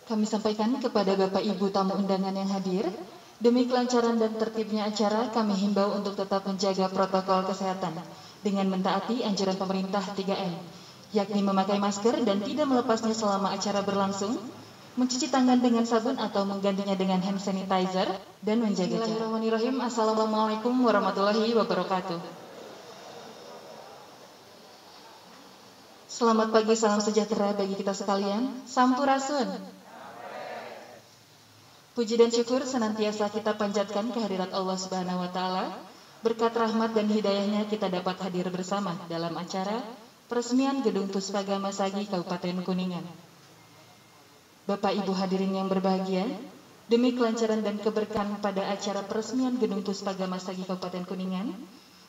Kami sampaikan kepada Bapak Ibu tamu undangan yang hadir, demi kelancaran dan tertibnya acara, kami himbau untuk tetap menjaga protokol kesehatan dengan mentaati anjuran pemerintah 3M, yakni memakai masker dan tidak melepasnya selama acara berlangsung, mencuci tangan dengan sabun atau menggantinya dengan hand sanitizer, dan menjaga jarak. Bismillahirrahmanirrahim. Assalamualaikum warahmatullahi wabarakatuh. Selamat pagi, salam sejahtera bagi kita sekalian. Sampurasun. Puji dan syukur senantiasa kita panjatkan kehadirat Allah Subhanahu wa Ta'ala. Berkat rahmat dan hidayahnya kita dapat hadir bersama dalam acara peresmian Gedung Puspaga Masagi Kabupaten Kuningan. Bapak Ibu hadirin yang berbahagia, demi kelancaran dan keberkahan pada acara peresmian Gedung Puspaga Masagi Kabupaten Kuningan,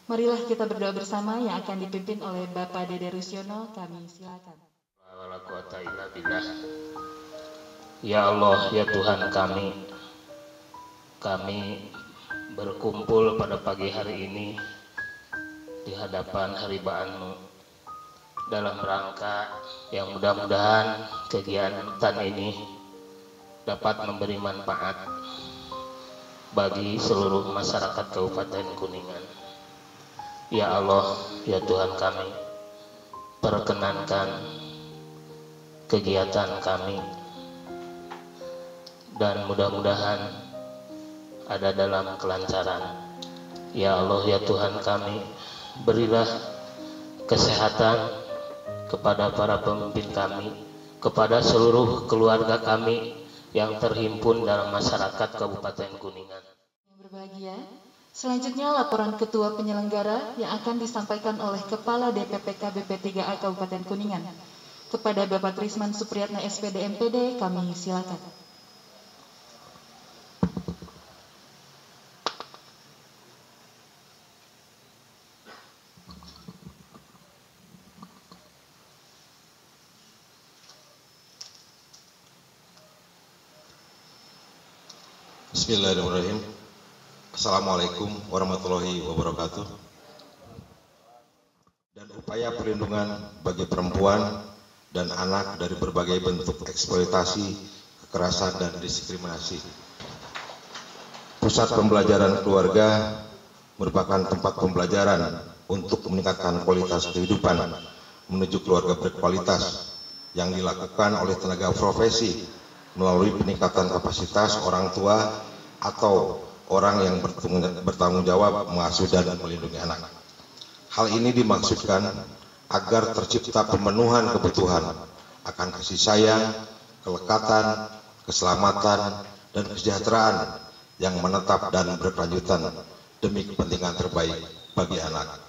marilah kita berdoa bersama yang akan dipimpin oleh Bapak Dede Rusyono. Kami silakan. Ya Allah, ya Tuhan kami berkumpul pada pagi hari ini di hadapan haribaanmu dalam rangka yang mudah-mudahan kegiatan ini dapat memberi manfaat bagi seluruh masyarakat Kabupaten Kuningan. Ya Allah, ya Tuhan kami, perkenankan kegiatan kami dan mudah-mudahan ada dalam kelancaran. Ya Allah, ya Tuhan kami, berilah kesehatan kepada para pemimpin kami, kepada seluruh keluarga kami yang terhimpun dalam masyarakat Kabupaten Kuningan. Yang berbahagia, selanjutnya laporan Ketua Penyelenggara yang akan disampaikan oleh Kepala DPPK BP3A Kabupaten Kuningan. Kepada Bapak Trisman Supriyatna SPD MPD, kami silakan. Bismillahirrahmanirrahim. Assalamualaikum warahmatullahi wabarakatuh. Dan upaya perlindungan bagi perempuan dan anak dari berbagai bentuk eksploitasi, kekerasan, dan diskriminasi. Pusat Pembelajaran Keluarga merupakan tempat pembelajaran untuk meningkatkan kualitas kehidupan menuju keluarga berkualitas yang dilakukan oleh tenaga profesi melalui peningkatan kapasitas orang tua atau orang yang bertanggung jawab mengasuh dan melindungi anak. Hal ini dimaksudkan agar tercipta pemenuhan kebutuhan akan kasih sayang, kelekatan, keselamatan, dan kesejahteraan yang menetap dan berkelanjutan demi kepentingan terbaik bagi anak.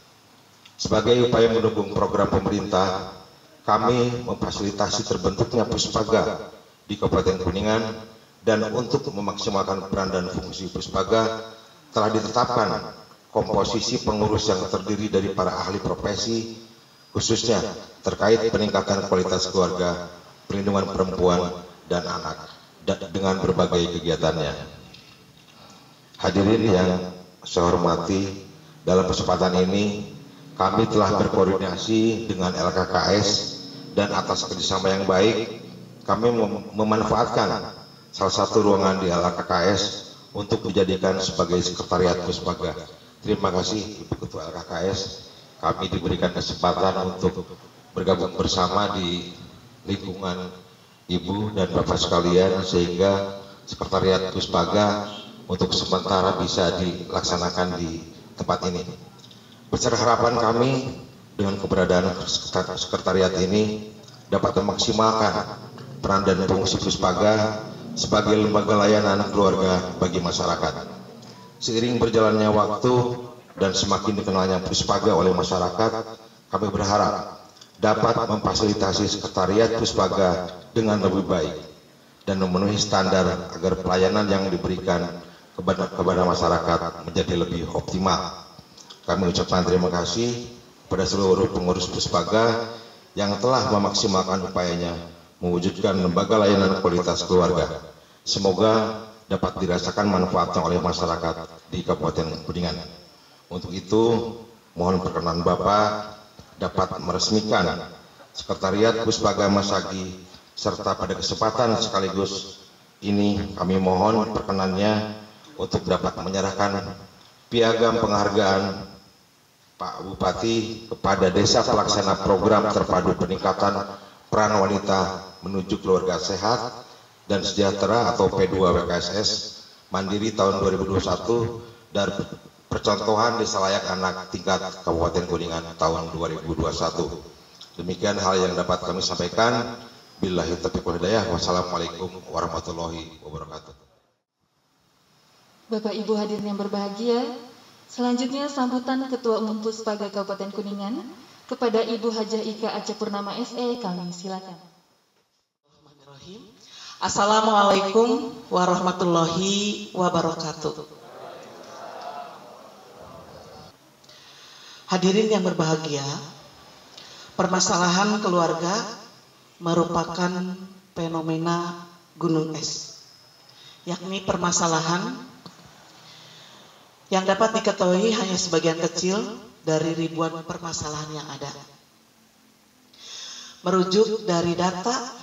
Sebagai upaya mendukung program pemerintah, kami memfasilitasi terbentuknya Puspaga di Kabupaten Kuningan, dan untuk memaksimalkan peran dan fungsi Puspaga telah ditetapkan komposisi pengurus yang terdiri dari para ahli profesi, khususnya terkait peningkatan kualitas keluarga, perlindungan perempuan dan anak, dengan berbagai kegiatannya. Hadirin yang saya hormati, dalam kesempatan ini kami telah berkoordinasi dengan LKKS, dan atas kerjasama yang baik kami memanfaatkan salah satu ruangan di LKKS untuk dijadikan sebagai sekretariat Puspaga. Terima kasih Ibu Ketua LKKS, kami diberikan kesempatan untuk bergabung bersama di lingkungan Ibu dan Bapak sekalian, sehingga sekretariat Puspaga untuk sementara bisa dilaksanakan di tempat ini. Besar harapan kami dengan keberadaan sekretariat ini dapat memaksimalkan peran dan fungsi Puspaga sebagai lembaga layanan keluarga bagi masyarakat. Seiring berjalannya waktu dan semakin dikenalnya Puspaga oleh masyarakat, kami berharap dapat memfasilitasi sekretariat Puspaga dengan lebih baik dan memenuhi standar agar pelayanan yang diberikan kepada masyarakat menjadi lebih optimal. Kami ucapkan terima kasih kepada seluruh pengurus Puspaga yang telah memaksimalkan upayanya mewujudkan lembaga layanan kualitas keluarga. Semoga dapat dirasakan manfaatnya oleh masyarakat di Kabupaten Kuningan. Untuk itu, mohon perkenan Bapak dapat meresmikan Sekretariat Puspaga Masagi serta pada kesempatan sekaligus ini kami mohon perkenannya untuk dapat menyerahkan piagam penghargaan Pak Bupati kepada Desa Pelaksana Program Terpadu Peningkatan Peran Wanita Menuju Keluarga Sehat dan Sejahtera atau P2WKSS Mandiri tahun 2021 dan percontohan Desa Layak Anak tingkat Kabupaten Kuningan tahun 2021. Demikian hal yang dapat kami sampaikan. Billahi taufiq wal hidayah. Wassalamualaikum warahmatullahi wabarakatuh. Bapak Ibu hadirin yang berbahagia, selanjutnya sambutan Ketua Umum Puspaga Kabupaten Kuningan kepada Ibu Hajah Ika Aceh Purnama SE, kami silakan. Assalamualaikum warahmatullahi wabarakatuh. Hadirin yang berbahagia, permasalahan keluarga merupakan fenomena gunung es, yakni permasalahan yang dapat diketahui hanya sebagian kecil dari ribuan permasalahan yang ada. Merujuk dari data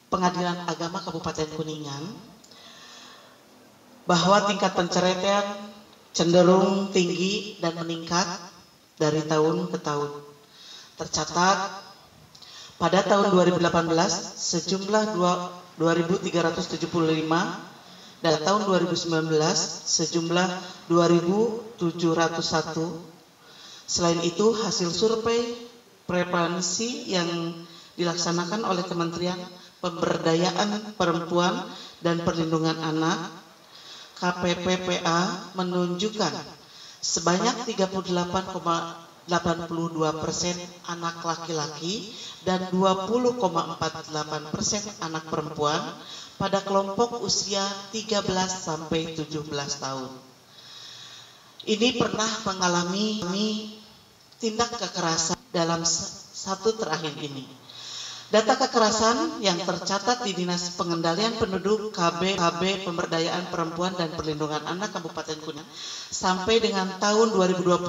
Pengadilan Agama Kabupaten Kuningan, bahwa tingkat penceraian cenderung tinggi dan meningkat dari tahun ke tahun. Tercatat pada tahun 2018 sejumlah 2.375 dan tahun 2019 sejumlah 2.701. Selain itu, hasil survei prevalensi yang dilaksanakan oleh Kementerian Pemberdayaan Perempuan dan Perlindungan Anak KPPPA menunjukkan sebanyak 38,82% anak laki-laki dan 20,48% anak perempuan pada kelompok usia 13 sampai 17 tahun. Ini pernah mengalami tindak kekerasan dalam satu terakhir ini. Data kekerasan yang tercatat di Dinas Pengendalian Penduduk KB Pemberdayaan Perempuan dan Perlindungan Anak Kabupaten Kuningan sampai dengan tahun 2020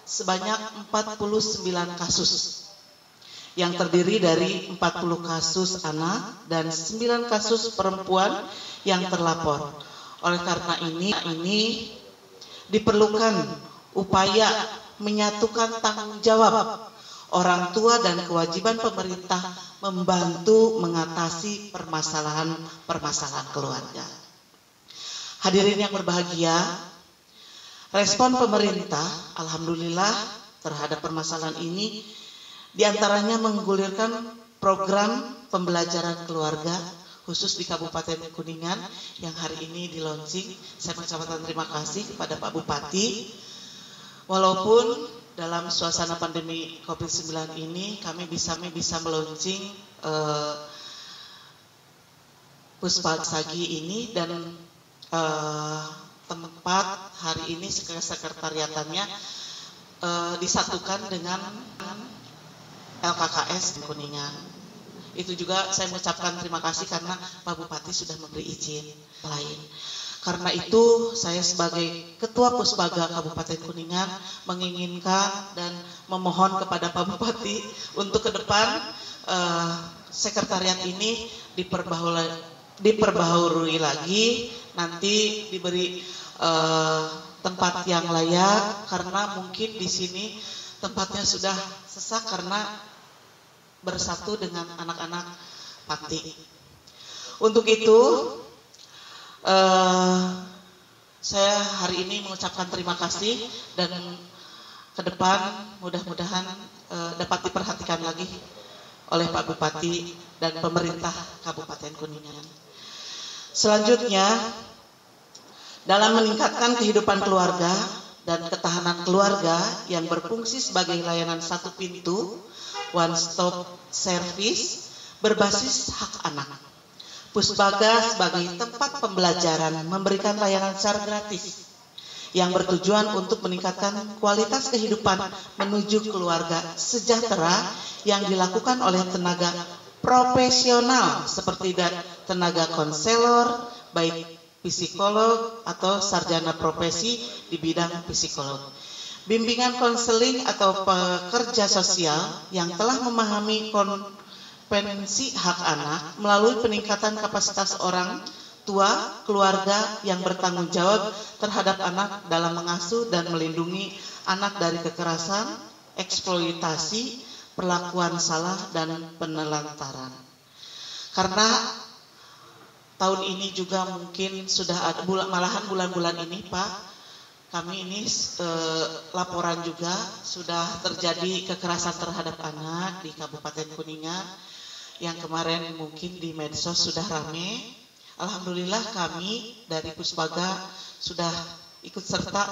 sebanyak 49 kasus yang terdiri dari 40 kasus anak dan 9 kasus perempuan yang terlapor. Oleh karena ini diperlukan upaya menyatukan tanggung jawab orang tua dan kewajiban pemerintah membantu mengatasi permasalahan keluarga. Hadirin yang berbahagia, respon pemerintah alhamdulillah terhadap permasalahan ini diantaranya menggulirkan program pembelajaran keluarga khusus di Kabupaten Kuningan yang hari ini di launching. Saya mengucapkan terima kasih kepada Pak Bupati. Walaupun dalam suasana pandemi COVID-19 ini kami bisa meluncing Puspasagi ini dan tempat hari ini sekretariatannya disatukan dengan LKKS Kuningan. Itu juga saya mengucapkan terima kasih karena Pak Bupati sudah memberi izin lain. Karena itu saya sebagai Ketua Puspaga Kabupaten Kuningan menginginkan dan memohon kepada Pak Bupati untuk ke depan sekretariat ini diperbaharui lagi, nanti diberi tempat yang layak karena mungkin di sini tempatnya sudah sesak karena bersatu dengan anak-anak panti. Untuk itu saya hari ini mengucapkan terima kasih dan ke depan mudah-mudahan dapat diperhatikan lagi oleh Pak Bupati dan pemerintah Kabupaten Kuningan. Selanjutnya, dalam meningkatkan kehidupan keluarga dan ketahanan keluarga yang berfungsi sebagai layanan satu pintu, one stop service berbasis hak anak. Puspaga sebagai tempat pembelajaran memberikan layanan secara gratis yang bertujuan untuk meningkatkan kualitas kehidupan menuju keluarga sejahtera yang dilakukan oleh tenaga profesional seperti tenaga konselor, baik psikolog atau sarjana profesi di bidang psikolog. Bimbingan konseling atau pekerja sosial yang telah memahami intervensi hak anak melalui peningkatan kapasitas orang tua, keluarga yang bertanggung jawab terhadap anak dalam mengasuh dan melindungi anak dari kekerasan, eksploitasi, perlakuan salah, dan penelantaran. Karena tahun ini juga mungkin sudah ada, malahan bulan-bulan ini Pak, kami ini laporan juga sudah terjadi kekerasan terhadap anak di Kabupaten Kuningan yang kemarin mungkin di medsos sudah rame. Alhamdulillah kami dari Puspaga sudah ikut serta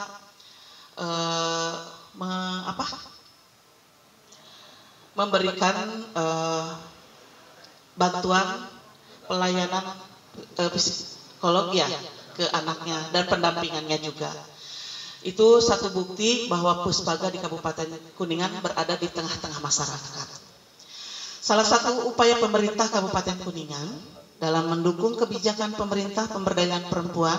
memberikan bantuan pelayanan psikolog ya ke anaknya dan pendampingannya juga. Itu satu bukti bahwa Puspaga di Kabupaten Kuningan berada di tengah-tengah masyarakat. Salah satu upaya pemerintah Kabupaten Kuningan dalam mendukung kebijakan pemerintah pemberdayaan perempuan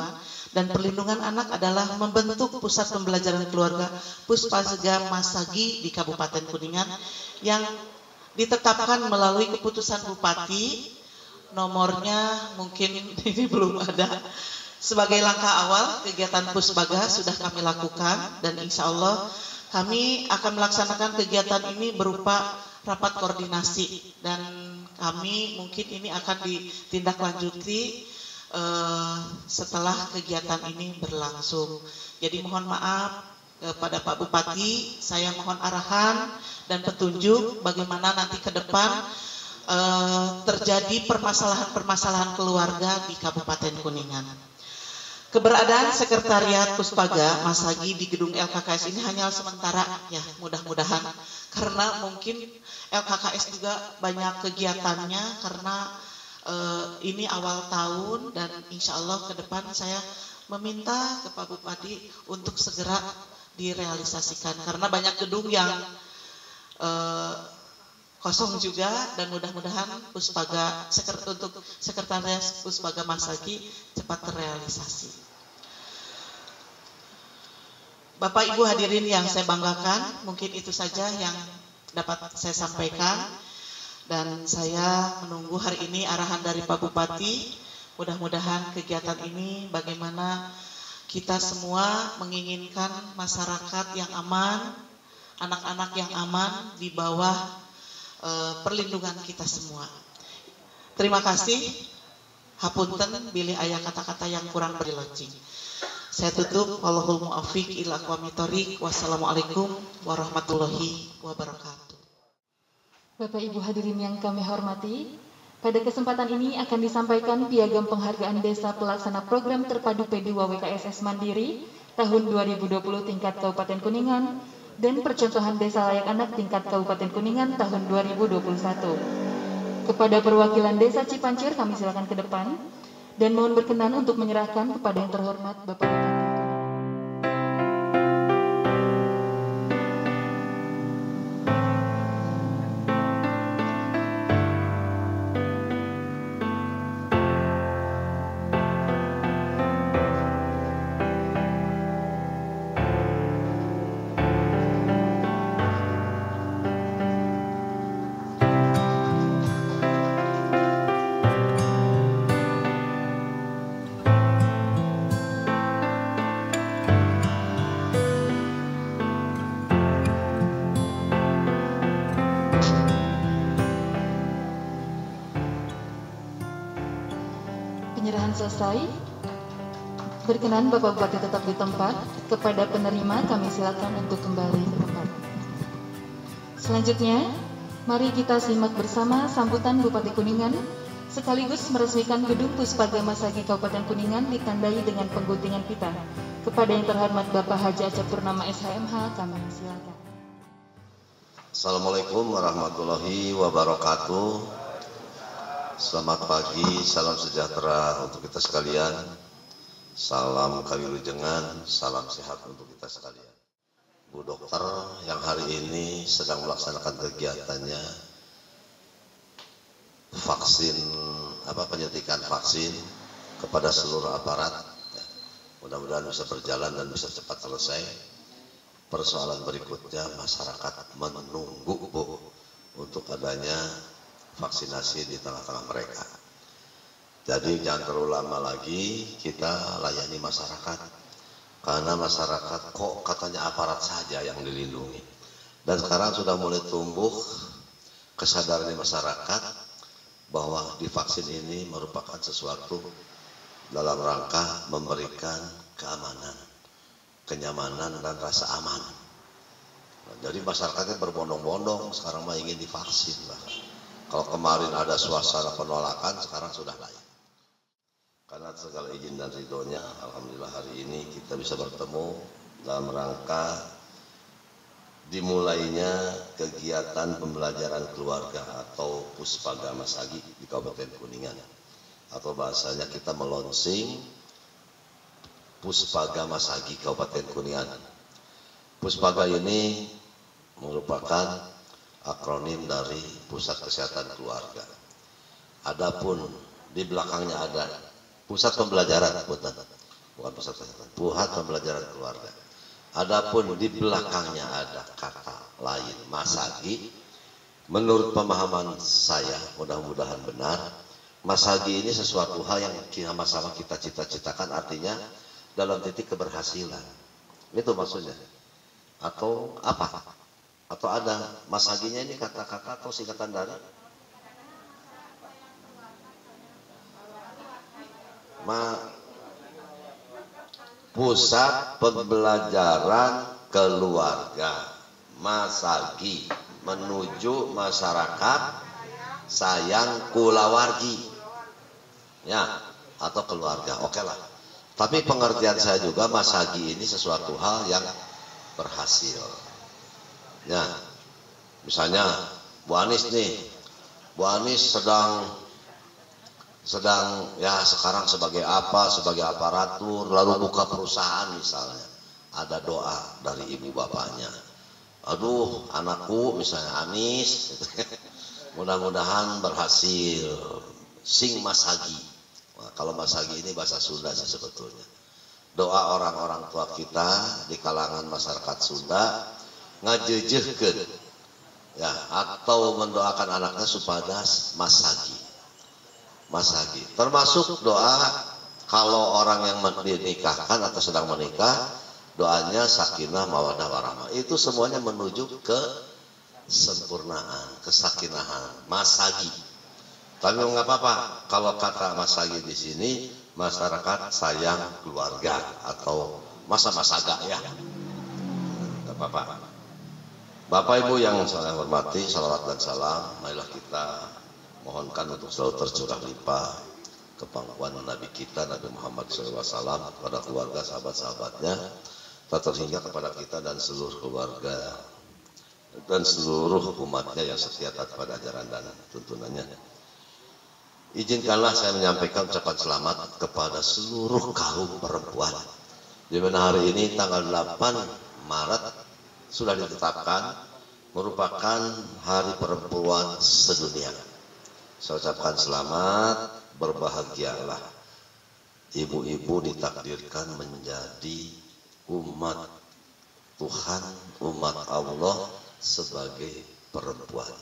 dan perlindungan anak adalah membentuk pusat pembelajaran keluarga Puspaga Masagi di Kabupaten Kuningan yang ditetapkan melalui keputusan Bupati, nomornya mungkin ini belum ada. Sebagai langkah awal, kegiatan Puspaga sudah kami lakukan dan insya Allah kami akan melaksanakan kegiatan ini berupa rapat koordinasi dan kami mungkin ini akan ditindaklanjuti setelah kegiatan ini berlangsung. Jadi mohon maaf kepada Pak Bupati, saya mohon arahan dan petunjuk bagaimana nanti ke depan terjadi permasalahan-permasalahan keluarga di Kabupaten Kuningan. Keberadaan Sekretariat Puspaga Masagi di gedung LKKS ini hanya sementara ya, mudah-mudahan karena mungkin LKKS juga banyak kegiatannya karena ini awal tahun dan insya Allah ke depan saya meminta ke Pak Bupati untuk segera direalisasikan karena banyak gedung yang kosong juga dan mudah-mudahan Puspaga untuk Sekretariat Puspaga Masagi cepat terrealisasi. Bapak Ibu hadirin yang saya banggakan, mungkin itu saja yang dapat saya sampaikan dan saya menunggu hari ini arahan dari Pak Bupati. Mudah-mudahan kegiatan ini bagaimana kita semua menginginkan masyarakat yang aman, anak-anak yang aman di bawah perlindungan kita semua. Terima kasih. Hapunten bilih aya kata-kata yang kurang berilocing. Saya tutup. Wallahul muwaffiq ila aqwamit thoriq. Wassalamualaikum warahmatullahi wabarakatuh. Bapak Ibu hadirin yang kami hormati, pada kesempatan ini akan disampaikan piagam penghargaan Desa Pelaksana Program Terpadu P2 WKSS Mandiri tahun 2020 tingkat Kabupaten Kuningan dan percontohan Desa Layak Anak tingkat Kabupaten Kuningan tahun 2021. Kepada perwakilan Desa Cipancir kami silakan ke depan dan mohon berkenan untuk menyerahkan kepada yang terhormat Bapak Bupati. Penyerahan selesai. Berkenan Bapak Bupati tetap di tempat. Kepada penerima kami silakan untuk kembali ke tempat. Selanjutnya, mari kita simak bersama sambutan Bupati Kuningan sekaligus meresmikan gedung Puspaga Masagi Kabupaten Kuningan ditandai dengan pengguntingan pita. Kepada yang terhormat Bapak Haji Acep Purnama SHMH kami silakan. Assalamualaikum warahmatullahi wabarakatuh. Selamat pagi, salam sejahtera untuk kita sekalian. Salam kawilujengan, salam sehat untuk kita sekalian. Bu Dokter yang hari ini sedang melaksanakan kegiatannya vaksin, penyuntikan vaksin kepada seluruh aparat. Mudah-mudahan bisa berjalan dan bisa cepat selesai. Persoalan berikutnya masyarakat menunggu Bu untuk adanya vaksinasi di tengah-tengah mereka. Jadi jangan terlalu lama lagi kita layani masyarakat, karena masyarakat kok katanya aparat saja yang dilindungi. Dan sekarang sudah mulai tumbuh kesadaran di masyarakat bahwa divaksin ini merupakan sesuatu dalam rangka memberikan keamanan, kenyamanan, dan rasa aman. Nah, jadi masyarakatnya berbondong-bondong sekarang mah ingin divaksin. Kalau kemarin ada suasana penolakan, sekarang sudah layak. Karena segala izin dan ridhonya, alhamdulillah hari ini kita bisa bertemu dalam rangka dimulainya kegiatan pembelajaran keluarga atau Puspaga Masagi di Kabupaten Kuningan. Atau bahasanya kita melonsing Puspaga Masagi Kabupaten Kuningan. Puspaga ini merupakan akronim dari Pusat Kesehatan Keluarga. Adapun di belakangnya ada Pusat Pembelajaran, bukan Pusat Kesehatan, Pusat Pembelajaran Keluarga. Adapun di belakangnya ada kata lain, Masagi. Menurut pemahaman saya, mudah-mudahan benar, Masagi ini sesuatu hal yang sama-sama kita cita-citakan, artinya dalam titik keberhasilan. Itu maksudnya. Atau apa? Atau ada Masaginya ini kata-kata atau singkatan dari Pusat Pembelajaran Keluarga Masagi menuju masyarakat sayang kulawargi, ya, atau keluarga. Oke lah. Tapi pengertian saya juga Masagi ini sesuatu hal yang berhasil. Ya, misalnya Bu Anies nih, Bu Anies sedang ya sekarang sebagai apa, sebagai aparatur, lalu buka perusahaan misalnya, ada doa dari ibu bapaknya, aduh anakku misalnya Anies, mudah-mudahan berhasil, sing Masagi. Nah, kalau Masagi ini bahasa Sunda sih sebetulnya. Doa orang-orang tua kita di kalangan masyarakat Sunda ngajejehkeun, ya, atau mendoakan anaknya supaya Masagi. Masagi. Termasuk doa kalau orang yang dinikahkan atau sedang menikah, doanya sakinah mawaddah warahmah. Itu semuanya menuju ke sempurnaan, kesakinahan, Masagi. Tapi nggak apa-apa kalau kata Masagi di sini masyarakat sayang keluarga atau masa-masaga ya. Nggak apa-apa. Bapak Ibu yang saya hormati, salawat dan salam, marilah kita mohonkan untuk selalu tercurah limpah kepangkuan Nabi kita Nabi Muhammad SAW kepada keluarga, sahabat-sahabatnya, terhingga kepada kita dan seluruh keluarga dan seluruh umatnya yang setia taat pada ajaran dan tuntunannya. Izinkanlah saya menyampaikan ucapan selamat kepada seluruh kaum perempuan, di mana hari ini tanggal 8 Maret sudah ditetapkan merupakan Hari Perempuan Sedunia. Saya ucapkan selamat, berbahagialah. Ibu-ibu ditakdirkan menjadi umat Tuhan, umat Allah sebagai perempuan.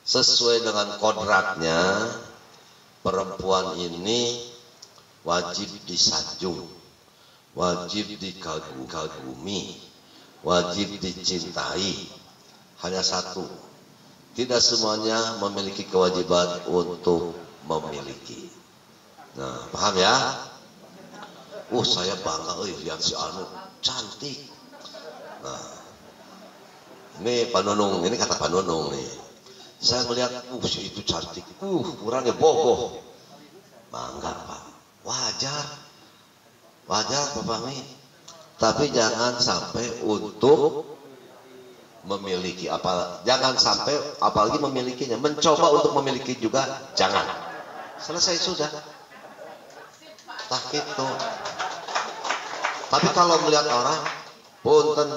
Sesuai dengan kodratnya, perempuan ini wajib disanjung, wajib dikagumi, wajib dicintai. Hanya satu, tidak semuanya memiliki kewajiban untuk memiliki. Nah, paham ya? Saya bangga, lihat si Anu cantik. Nah, ini Pak Nunung, ini kata Pak Nunung nih. Saya melihat, si itu cantik, kurangnya bogoh. Bangga Pak, wajar Pak Fahmi. Tapi jangan sampai untuk memiliki, jangan sampai apalagi memilikinya, mencoba untuk memiliki juga jangan. Selesai sudah. Tah gitu. Tapi kalau melihat orang, punten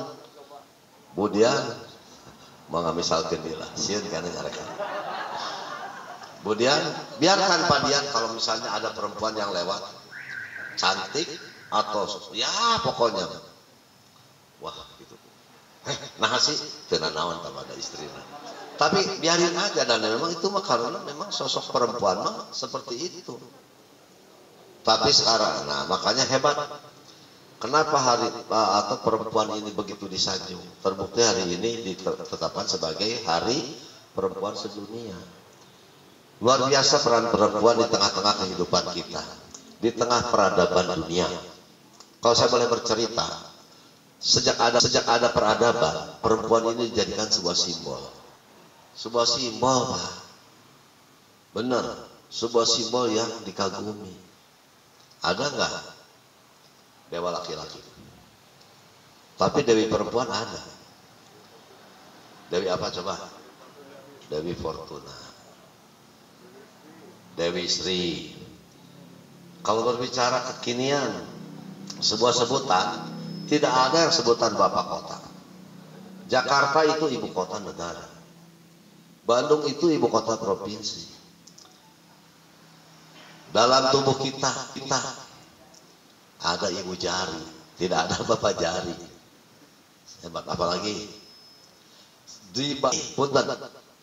budian mengamisalkan dia, sieun kana nyarekan. Budian biarkan Pak Dian kalau misalnya ada perempuan yang lewat cantik atau ya pokoknya wah gitu. Nah sih tenan naon pada istrina. Tapi biarin aja, dan memang itu mah karena memang sosok perempuan mah seperti itu. Tapi sekarang, nah makanya hebat. Kenapa hari atau perempuan ini begitu disanjung? Terbukti hari ini ditetapkan sebagai Hari Perempuan Sedunia. Luar biasa peran perempuan di tengah-tengah kehidupan kita, di tengah peradaban dunia. Kalau saya boleh bercerita, sejak ada peradaban, perempuan ini dijadikan sebuah simbol. Sebuah simbol, Pak. Benar, sebuah simbol yang dikagumi. Ada nggak dewa laki-laki? Tapi dewi perempuan ada. Dewi apa coba? Dewi Fortuna, Dewi Sri. Kalau berbicara kekinian, sebuah sebutan, tidak ada yang sebutan bapak kota. Jakarta itu ibu kota negara. Bandung itu ibu kota provinsi. Dalam tubuh kita ada ibu jari, tidak ada bapak jari. Hebat, apalagi di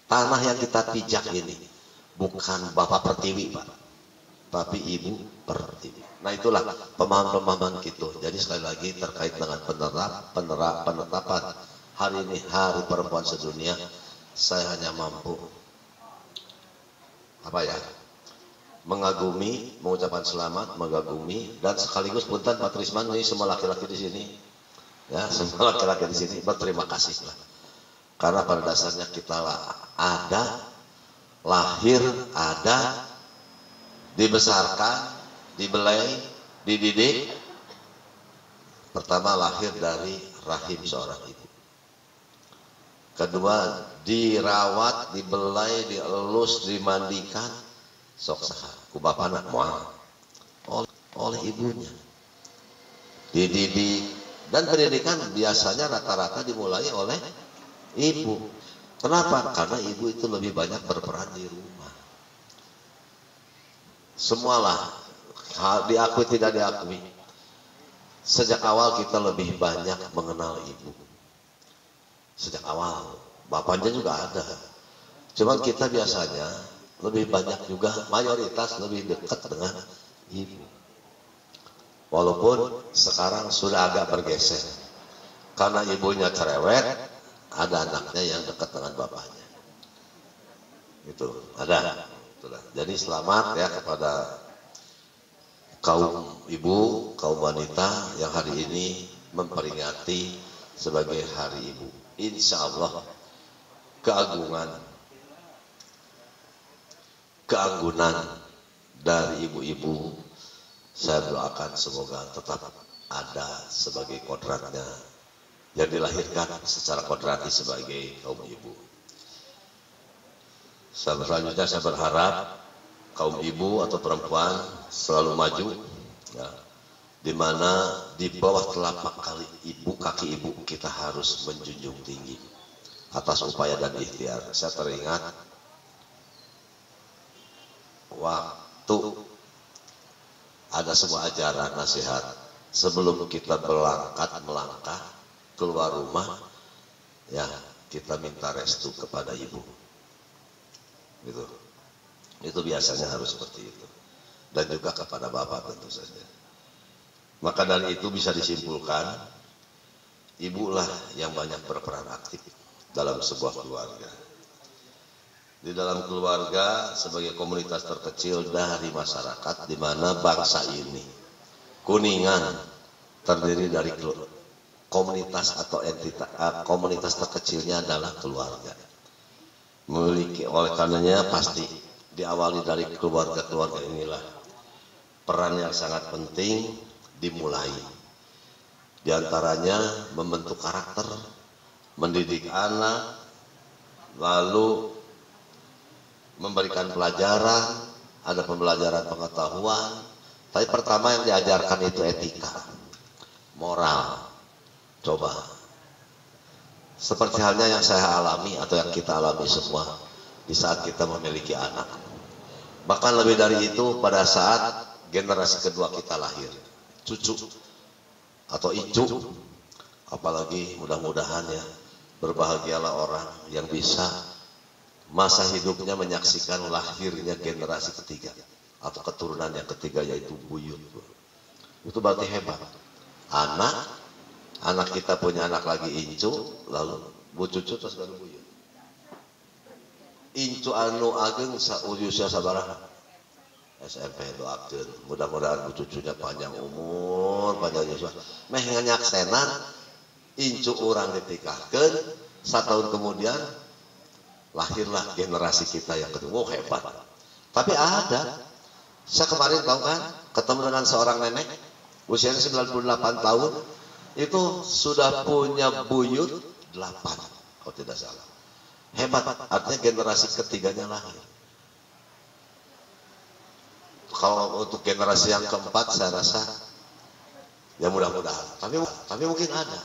tanah yang kita pijak ini bukan bapak pertiwi, Pak, tapi ibu pertiwi. Nah itulah pemahaman-pemahaman kita. Jadi sekali lagi terkait dengan penetapan hari ini Hari Perempuan Sedunia, saya hanya mampu mengagumi, mengucapkan selamat, mengagumi, dan sekaligus punten Pak Trisman, ini semua laki-laki di sini, ya semua laki-laki di sini berterima kasih lah, karena pada dasarnya kita lahir, dibesarkan, dibelai, dididik. Pertama lahir dari rahim seorang ibu. Kedua, dirawat, dibelai, dielus, dimandikan, sok saha ku bapana moal oleh ibunya. Dididik, dan pendidikan biasanya rata-rata dimulai oleh ibu. Kenapa? Karena ibu itu lebih banyak berperan di rumah. Semualah, diakui tidak diakui, sejak awal kita lebih banyak mengenal ibu. Sejak awal, bapaknya juga ada. Cuman kita biasanya lebih banyak juga, mayoritas lebih dekat dengan ibu. Walaupun sekarang sudah agak bergeser. Karena ibunya cerewet, ada anaknya yang dekat dengan bapaknya. Itu ada. Itulah. Jadi selamat ya kepada kaum ibu, kaum wanita yang hari ini memperingati sebagai Hari Ibu. Insya Allah keanggunan dari ibu-ibu, saya doakan semoga tetap ada sebagai kodratnya yang dilahirkan secara kodrati sebagai kaum ibu. Selanjutnya saya berharap kaum ibu atau perempuan selalu maju, ya, di mana di bawah telapak kaki ibu kita harus menjunjung tinggi atas upaya dan ikhtiar. Saya teringat waktu ada sebuah ajaran nasihat sebelum kita melangkah keluar rumah, ya kita minta restu kepada ibu. Gitu. Itu biasanya harus seperti itu. Dan juga kepada bapak tentu saja. Maka dari itu bisa disimpulkan, ibulah yang banyak berperan aktif dalam sebuah keluarga. Di dalam keluarga sebagai komunitas terkecil dari masyarakat, di mana bangsa ini, Kuningan, terdiri dari komunitas atau komunitas terkecilnya adalah keluarga. Memiliki, oleh karenanya pasti diawali dari keluarga-keluarga inilah peran yang sangat penting dimulai. Di antaranya membentuk karakter, mendidik anak, lalu memberikan pelajaran, ada pembelajaran pengetahuan. Tapi pertama yang diajarkan itu etika, moral. Coba, seperti halnya yang saya alami atau yang kita alami semua di saat kita memiliki anak. Bahkan lebih dari itu pada saat generasi kedua kita lahir, cucu atau icu, apalagi mudah-mudahan ya berbahagialah orang yang bisa masa hidupnya menyaksikan lahirnya generasi ketiga atau keturunan yang ketiga, yaitu buyut. Itu berarti hebat. Anak kita punya anak lagi incu, lalu bu cucu terus baru buyut. Incu anu ageng usia sabaraha? SMP doakeun, mudah-mudahan bu cucunya panjang umur, panjang usia. Meh nganyaksenan incu orang ditikahkeun, 1 tahun kemudian lahirlah generasi kita yang kedua. Oh, hebat. Tapi ada, saya kemarin tahu kan, ketemu dengan seorang nenek usianya 98 tahun, itu sudah punya buyut 8, kalau tidak salah. Hebat, artinya generasi ketiganya lahir. Kalau untuk generasi yang keempat saya rasa ya mudah-mudahan. Tapi mungkin ada.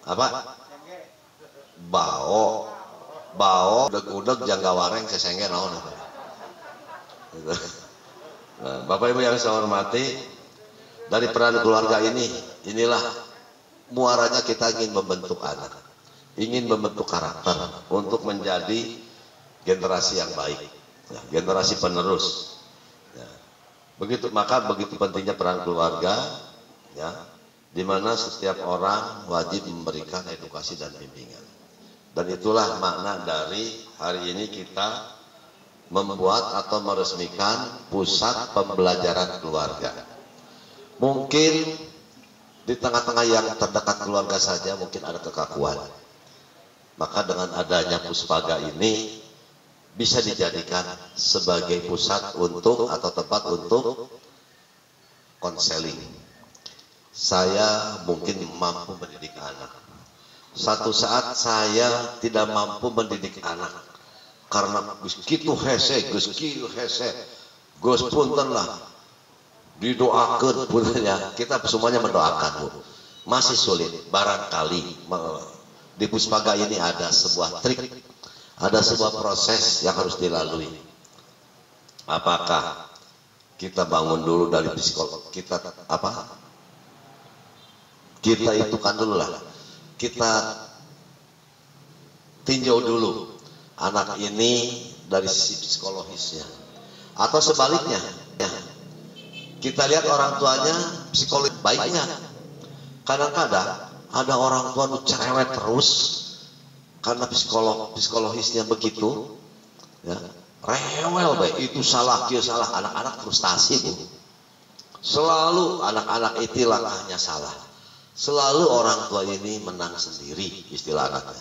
Apa? Bao, udeg-udeg jangga wareng sesengge naon apa. Gitu. Nah, Bapak Ibu yang saya hormati, dari peran keluarga inilah muaranya kita ingin membentuk anak, ingin membentuk karakter untuk menjadi generasi yang baik, ya, generasi penerus. Ya. Maka begitu pentingnya peran keluarga, ya, di mana setiap orang wajib memberikan edukasi dan bimbingan. Dan itulah makna dari hari ini kita membuat atau meresmikan pusat pembelajaran keluarga. Mungkin di tengah-tengah yang terdekat keluarga saja mungkin ada kekakuan. Maka dengan adanya Puspaga ini bisa dijadikan sebagai pusat untuk atau tempat untuk konseling. Saya mungkin mampu mendidik anak. Satu saat saya tidak mampu mendidik anak karena Gus kitu hese, Gus kitu hese, Gus punten lah didoakan puntennya. Kita semuanya mendoakan, Bu. Masih sulit, barangkali di Puspaga ini ada sebuah trik, ada sebuah proses yang harus dilalui. Apakah kita bangun dulu dari psikolog kita kita itu kan dulu lah, kita tinjau dulu anak ini dari sisi psikologisnya, atau sebaliknya, ya, kita lihat orang tuanya psikolog baiknya. Kadang-kadang ada orang tua nu cerewet terus karena psikologisnya begitu, ya, rewel baik itu salah, kia salah, anak-anak frustasi, Bu. Selalu anak-anak itu langkahnya salah. Selalu orang tua ini menang sendiri, istilah anaknya.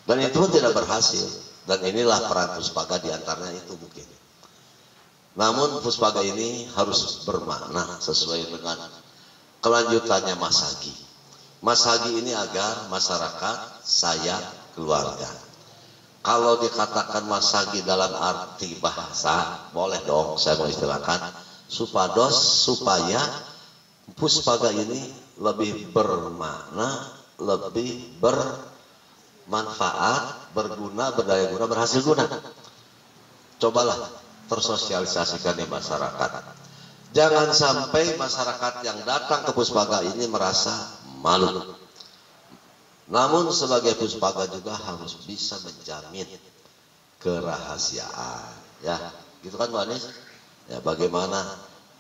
Dan itu pun tidak berhasil. Dan inilah peran Puspaga diantaranya itu mungkin. Namun Puspaga ini harus bermakna sesuai dengan kelanjutannya Mas Hagi. Mas Hagi ini agar masyarakat sayang keluarga. Kalau dikatakan Mas Hagi dalam arti bahasa, boleh dong saya mau istilahkan, supaya Puspaga ini lebih bermakna, lebih bermanfaat, berguna, berdaya guna, berhasil guna. Cobalah tersosialisasikan di masyarakat. Jangan sampai masyarakat yang datang ke Puspaga ini merasa malu. Namun sebagai Puspaga juga harus bisa menjamin kerahasiaan. Ya, gitu kan Bu Anies? Ya, bagaimana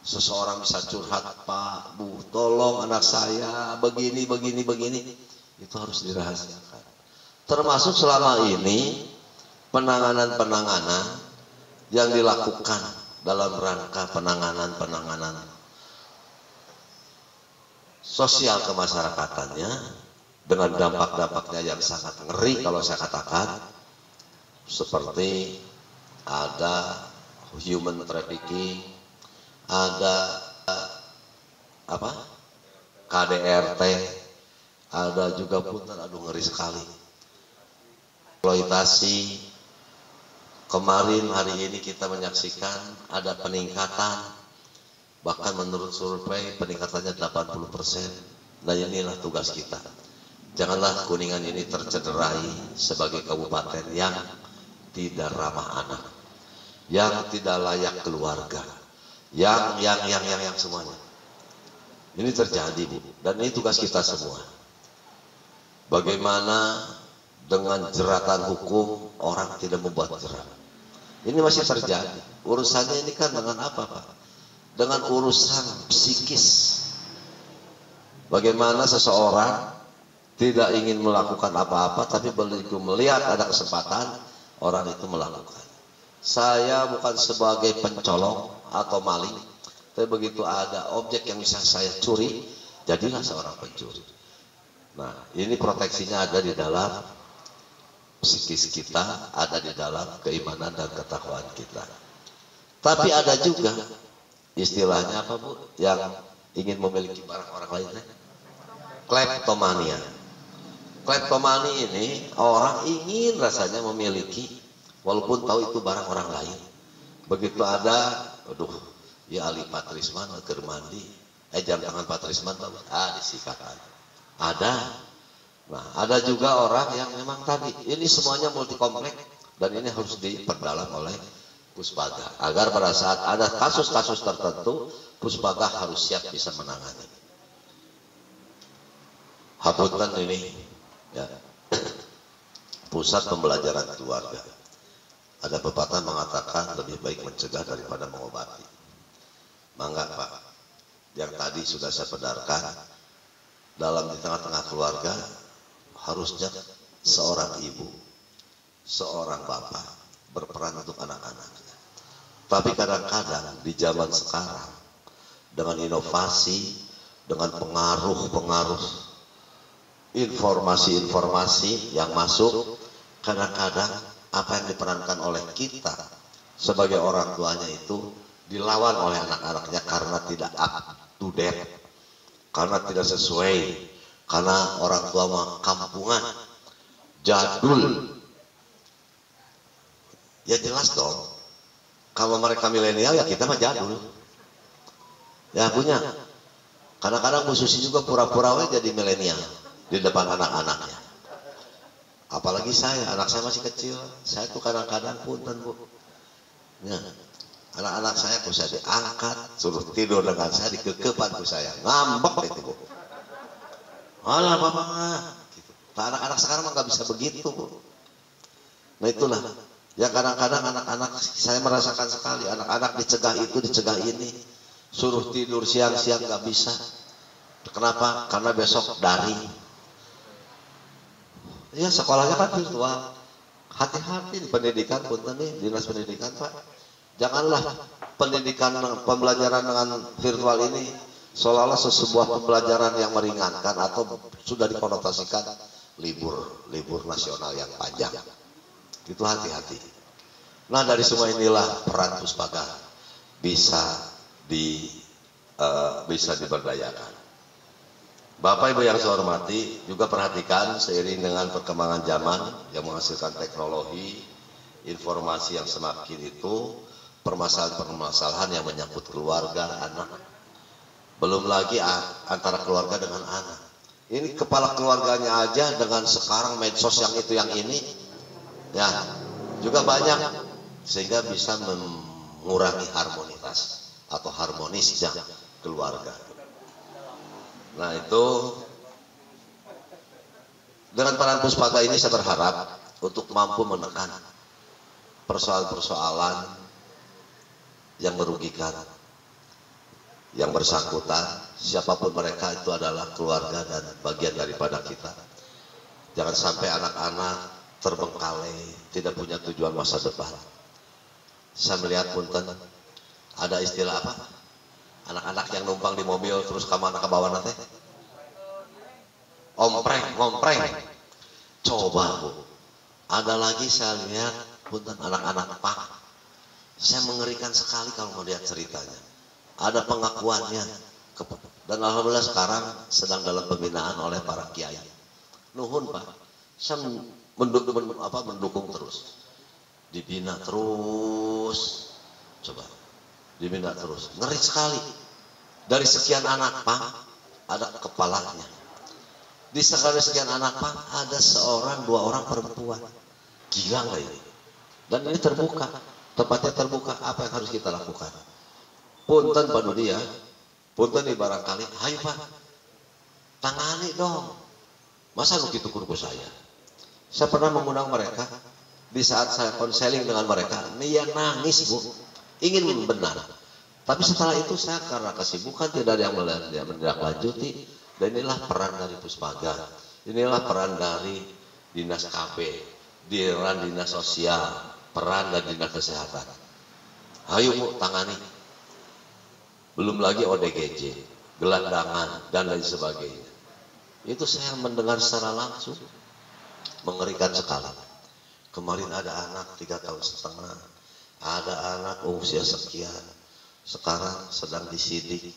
seseorang bisa curhat, Pak, Bu, tolong anak saya begini, itu harus dirahasiakan. Termasuk selama ini penanganan yang dilakukan dalam rangka penanganan sosial kemasyarakatannya dengan dampak-dampaknya yang sangat ngeri kalau saya katakan, seperti ada human trafficking, ada KDRT, ada juga punten, aduh ngeri sekali, eksploitasi. Kemarin hari ini kita menyaksikan ada peningkatan, bahkan menurut survei peningkatannya 80%. Dan inilah tugas kita. Janganlah Kuningan ini tercederai sebagai kabupaten yang tidak ramah anak, yang tidak layak keluarga, yang semuanya. Ini terjadi, Bu, dan ini tugas kita semua. Bagaimana dengan jeratan hukum orang tidak membuat jerat. Ini masih terjadi. Urusannya ini kan dengan apa, Pak? Dengan urusan psikis. Bagaimana seseorang tidak ingin melakukan apa-apa, tapi begitu melihat ada kesempatan, orang itu melakukan. Saya bukan sebagai pencolong atau maling, tapi begitu ada objek yang bisa saya curi, jadilah seorang pencuri. Nah, ini proteksinya ada di dalam psikis kita, ada di dalam keimanan dan ketakwaan kita. Tapi ada juga istilahnya apa, Bu, yang ingin memiliki barang orang lain, kleptomania. Kleptomani ini orang ingin rasanya memiliki walaupun tahu itu barang orang lain. Begitu ada, aduh, ya Ali Patrisman keur mandi, jam tangan Patrisman disikat ada. Nah, ada juga orang yang memang tadi ini semuanya multi komplek dan ini harus diperdalam oleh Puspaga agar pada saat ada kasus-kasus tertentu Puspaga harus siap bisa menangani. Hapunten ini ya. Pusat pembelajaran keluarga. Ada pepatah mengatakan lebih baik mencegah daripada mengobati. Mangga, Pak. Yang tadi sudah saya pedarkan, dalam di tengah-tengah keluarga harusnya seorang ibu, seorang bapak berperan untuk anak-anaknya. Tapi kadang-kadang di zaman sekarang dengan inovasi, dengan pengaruh-pengaruh informasi-informasi yang masuk, kadang-kadang apa yang diperankan oleh kita sebagai orang tuanya itu dilawan oleh anak-anaknya karena tidak up to date, karena tidak sesuai, karena orang tua mah kampungan, jadul. Ya jelas dong, kalau mereka milenial ya kita mah jadul. Ya punya. Kadang-kadang Bu Susi juga pura-pura jadi milenial di depan anak-anaknya. Apalagi saya, anak saya masih kecil. Saya tuh kadang-kadang punten, Bu. Ya, anak-anak saya kok saya diangkat, suruh tidur dengan saya, dikekepan ku saya. Ngambek itu, Bu. Alah, Bapak mah. Gitu. Nah, anak-anak sekarang mah nggak bisa begitu, Bu. Nah itulah. Ya kadang-kadang anak-anak, saya merasakan sekali. Anak-anak dicegah itu, dicegah ini. Suruh tidur siang-siang nggak bisa. Kenapa? Karena besok daring. Ya sekolahnya kan virtual. Hati-hati di pendidikan, punten nih, dinas pendidikan, Pak. Janganlah pendidikan pembelajaran dengan virtual ini seolah-olah sebuah pembelajaran yang meringankan atau sudah dikonotasikan libur nasional yang panjang. Itu hati-hati. Nah dari semua inilah peran Puspaga bisa diberdayakan. Bapak Ibu yang saya hormati, juga perhatikan seiring dengan perkembangan zaman yang menghasilkan teknologi, informasi yang semakin itu, permasalahan-permasalahan yang menyangkut keluarga, anak. Belum lagi antara keluarga dengan anak. Ini kepala keluarganya aja dengan sekarang medsos yang itu yang ini, ya juga banyak. Sehingga bisa mengurangi harmonitas atau harmonisnya keluarga. Nah itu dengan peran Puspaga ini saya berharap untuk mampu menekan persoalan-persoalan yang merugikan, yang bersangkutan, siapapun mereka itu adalah keluarga dan bagian daripada kita. Jangan sampai anak-anak terbengkalai, tidak punya tujuan masa depan. Saya melihat punten ada istilah apa? Anak-anak yang numpang di mobil terus kemana ke bawah nanti? Ngompreng. Coba, Bu. Ada lagi saya lihat punten anak-anak Pak. Saya mengerikan sekali kalau mau lihat ceritanya. Ada pengakuannya. Dan alhamdulillah sekarang sedang dalam pembinaan oleh para kiai. Nuhun, Pak. Saya mendukung terus. Dibina terus. Coba. Dibina terus. Ngeri sekali. Dari sekian anak Pak, ada kepalanya. Di sekian anak Pak, ada seorang, dua orang perempuan. Gila nggak ini? Dan ini terbuka. Tempatnya terbuka. Apa yang harus kita lakukan? Punten Pak Dudi ya. Punten nih barangkali. Hayu Pak. Tangani dong. Masa begitu kurku saya? Saya pernah mengundang mereka. Di saat saya konseling dengan mereka, dia nangis, Bu. Ingin benar. Tapi setelah itu saya karena kesibukan tidak ada yang menindaklanjuti. Dan inilah peran dari Puspaga. Inilah peran dari Dinas KB, peran Dinas Sosial, peran dari Dinas Kesehatan. Ayo Bu, tangani. Belum lagi ODGJ, gelandangan, dan lain sebagainya. Itu saya mendengar secara langsung. Mengerikan sekali. Kemarin ada anak 3 tahun setengah, ada anak usia sekian, sekarang sedang disidik,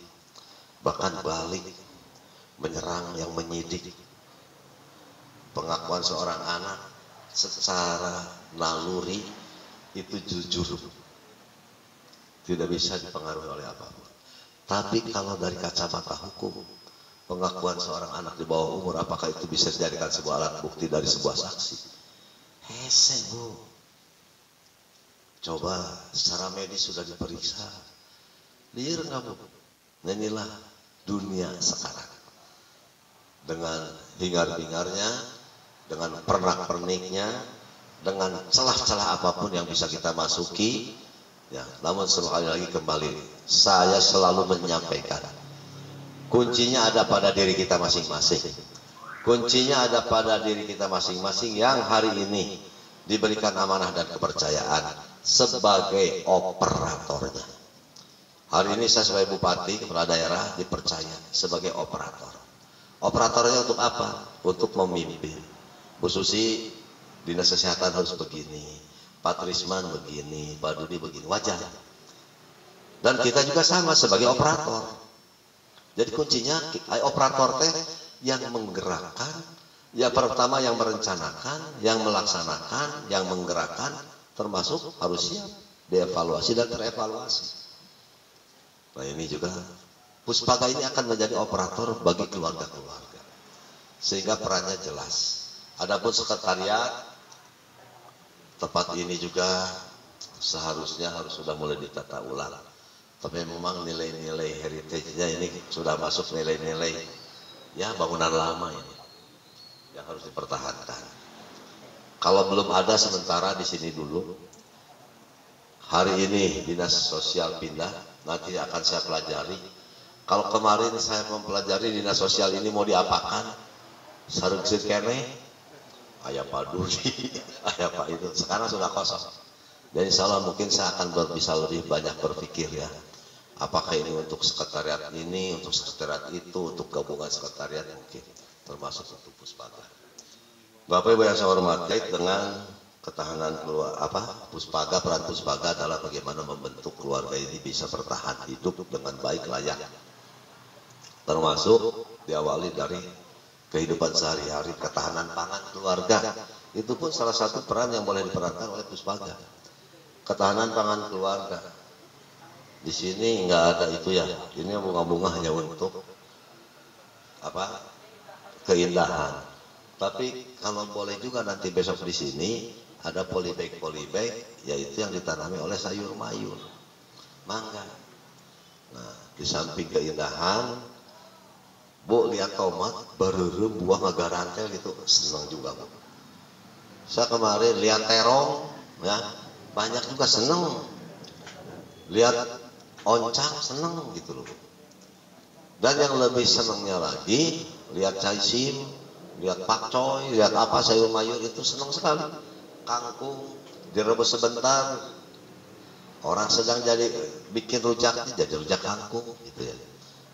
bahkan balik, menyerang yang menyidik. Pengakuan seorang anak secara naluri itu jujur, tidak bisa dipengaruhi oleh apapun. Tapi kalau dari kacamata hukum, pengakuan seorang anak di bawah umur, apakah itu bisa dijadikan sebuah alat bukti dari sebuah saksi? Hese, Bu. Coba secara medis sudah diperiksa. Liar nggak, Bu? Nah, inilah dunia sekarang. Dengan hingar-bingarnya, dengan pernak-perniknya, dengan celah-celah apapun yang bisa kita masuki. Ya, namun sekali lagi kembali, saya selalu menyampaikan, kuncinya ada pada diri kita masing-masing. Kuncinya ada pada diri kita masing-masing yang hari ini diberikan amanah dan kepercayaan sebagai operatornya. Hari ini saya sebagai bupati, kepala daerah dipercaya sebagai operator. Operatornya untuk apa? Untuk memimpin. Bu Susi, Dinas Kesehatan harus begini, Pak Trisman begini, Pak Dudi begini, wajar. Dan kita juga sama sebagai operator. Jadi kuncinya operator teh yang menggerakkan, ya pertama yang merencanakan, yang melaksanakan, yang menggerakkan, termasuk harus siap dievaluasi dan terevaluasi. Nah ini juga Puspaga ini akan menjadi operator bagi keluarga-keluarga, sehingga perannya jelas. Adapun sekretariat tempat ini juga seharusnya harus sudah mulai ditata ulang. Tapi memang nilai-nilai heritage-nya ini sudah masuk nilai-nilai ya bangunan lama ini yang harus dipertahankan. Kalau belum ada sementara di sini dulu. Hari ini Dinas Sosial pindah, nanti akan saya pelajari. Kalau kemarin saya mempelajari Dinas Sosial ini mau diapakan, sarung kene, ayah Pak Dudi, ayah Pak itu, sekarang sudah kosong. Dan insya Allah mungkin saya akan bisa lebih banyak berpikir ya. Apakah ini untuk sekretariat ini, untuk sekretariat itu, untuk gabungan sekretariat mungkin, termasuk untuk Puspaga. Bapak Ibu yang saya hormati, dengan ketahanan Puspaga, peran Puspaga adalah bagaimana membentuk keluarga ini bisa bertahan hidup dengan baik layak. Termasuk diawali dari kehidupan sehari-hari, ketahanan pangan keluarga. Itu pun salah satu peran yang boleh diperankan oleh Puspaga. Ketahanan pangan keluarga. Di sini nggak ada itu ya. Ini bunga-bunga hanya untuk keindahan. Tapi kalau boleh juga nanti besok di sini ada polybag, yaitu yang ditanami oleh sayur mayur, mangga. Nah, di samping keindahan, Bu lihat tomat, berurem buah ngagarantel gitu, senang juga Bu. Saya kemarin lihat terong, ya banyak juga senang. Lihat oncang seneng gitu loh. Dan yang lebih senangnya lagi, lihat caisim, lihat pakcoy, lihat apa sayur mayur itu senang sekali. Kangkung direbus sebentar, orang sedang jadi bikin rujaknya jadi rujak kangkung gitu ya.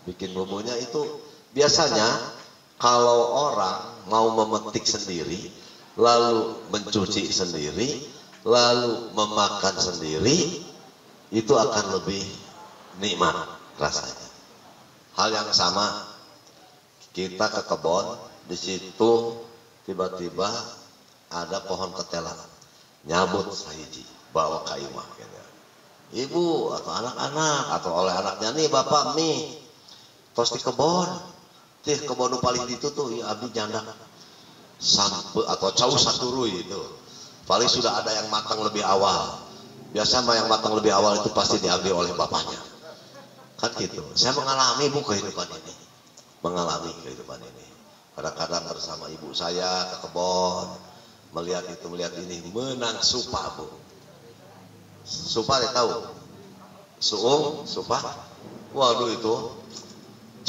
Bikin bumbunya itu biasanya kalau orang mau memetik sendiri, lalu mencuci sendiri, lalu memakan sendiri, itu akan lebih nikmat rasanya. Hal yang sama, kita ke kebun, di situ tiba-tiba ada pohon ketela, nyabut sahiji, bawa ke imah. Ibu atau anak-anak atau oleh anaknya, nih bapak nih, tos di kebun, kebun paling itu tuh, ya abdi janda, sampai atau jauh satu rui itu, paling sudah ada yang matang lebih awal. Biasa yang matang lebih awal itu pasti diambil oleh bapaknya. Kan gitu. Saya mengalami Bu kehidupan ini. Mengalami kehidupan ini. Kadang-kadang bersama ibu saya ke kebun, melihat itu melihat ini, menang Supa Bu. Supa dia tahu, Suung, Supa, waduh itu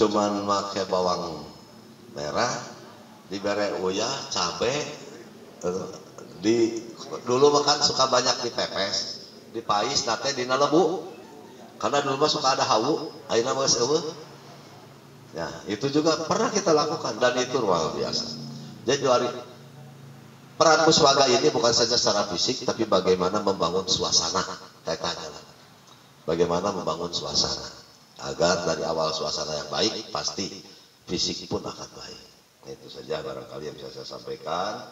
cuman pakai bawang merah, diberi uyah, cabe, dulu makan suka banyak dipepes, dipais, nate dina lebu, karena dulu mah suka ada hawu, ayeuna mah geus eueuh. Ya, itu juga pernah kita lakukan dan itu luar biasa. Jadi peran Puspaga ini bukan saja secara fisik, tapi bagaimana membangun suasana. Kaitannya lah. Bagaimana membangun suasana. Agar dari awal suasana yang baik, pasti fisik pun akan baik. Itu saja barangkali yang bisa saya sampaikan.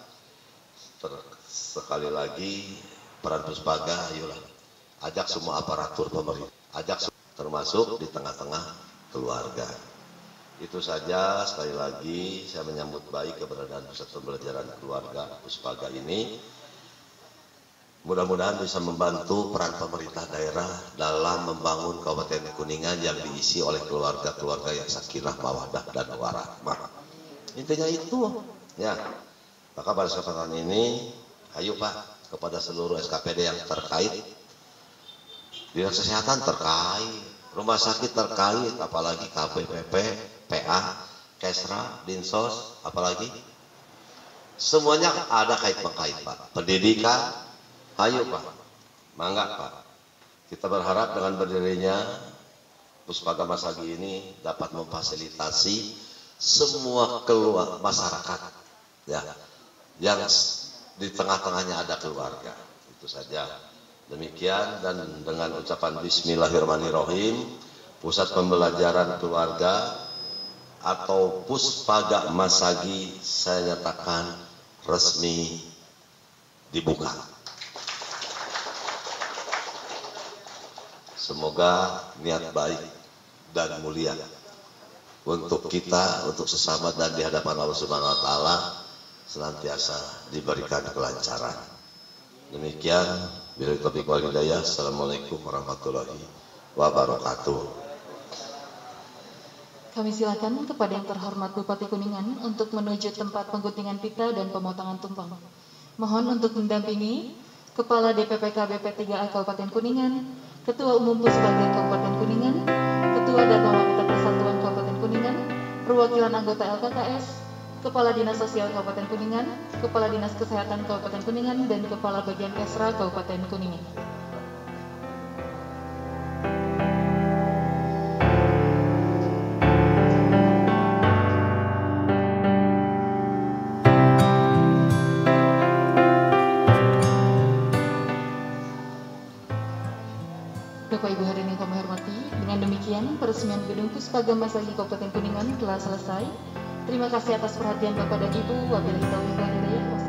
Sekali lagi, peran Puspaga, ayolah. Ajak semua aparatur pemerintah. Ajak termasuk di tengah-tengah keluarga. Itu saja, sekali lagi saya menyambut baik keberadaan pusat pembelajaran keluarga Puspaga ini. Mudah-mudahan bisa membantu peran pemerintah daerah dalam membangun Kabupaten Kuningan yang diisi oleh keluarga-keluarga yang sakinah, mawaddah, dan warahmah. Intinya itu, ya. Maka pada kesempatan ini, ayo Pak, kepada seluruh SKPD yang terkait, Dinas Kesehatan terkait, rumah sakit terkait, apalagi KPPP, PA, Kesra, Dinsos, apalagi semuanya ada kait-mengkait Pak. Pendidikan, ayo Pak, mangga Pak. Kita berharap dengan berdirinya Puspaga Masagi ini dapat memfasilitasi semua keluarga masyarakat, ya, yang di tengah-tengahnya ada keluarga. Itu saja. Demikian, dan dengan ucapan Bismillahirrahmanirrahim, Pusat Pembelajaran Keluarga atau Puspaga Masagi saya nyatakan resmi dibuka. Semoga niat baik dan mulia untuk kita, untuk sesama dan di hadapan Allah Subhanahu wa taala senantiasa diberikan kelancaran. Demikian, billahi taufiq wal hidayah. Assalamualaikum warahmatullahi wabarakatuh. Kami silakan kepada yang terhormat Bupati Kuningan untuk menuju tempat pengguntingan pita dan pemotongan tumpeng. Mohon untuk mendampingi Kepala DPPK BP3A Kabupaten Kuningan, Ketua Umum Puspaga Kabupaten Kuningan, Ketua Dharma Wanita Persatuan Kabupaten Kuningan, perwakilan anggota LKKS, Kepala Dinas Sosial Kabupaten Kuningan, Kepala Dinas Kesehatan Kabupaten Kuningan, dan Kepala Bagian Kesra Kabupaten Kuningan. Bapak Ibu hadirin yang kami hormati, dengan demikian peresmian Gedung Puspaga Masagi Kabupaten Kuningan telah selesai. Terima kasih atas perhatian Bapak dan Ibu. Wabillahi taufiq wal hidayah.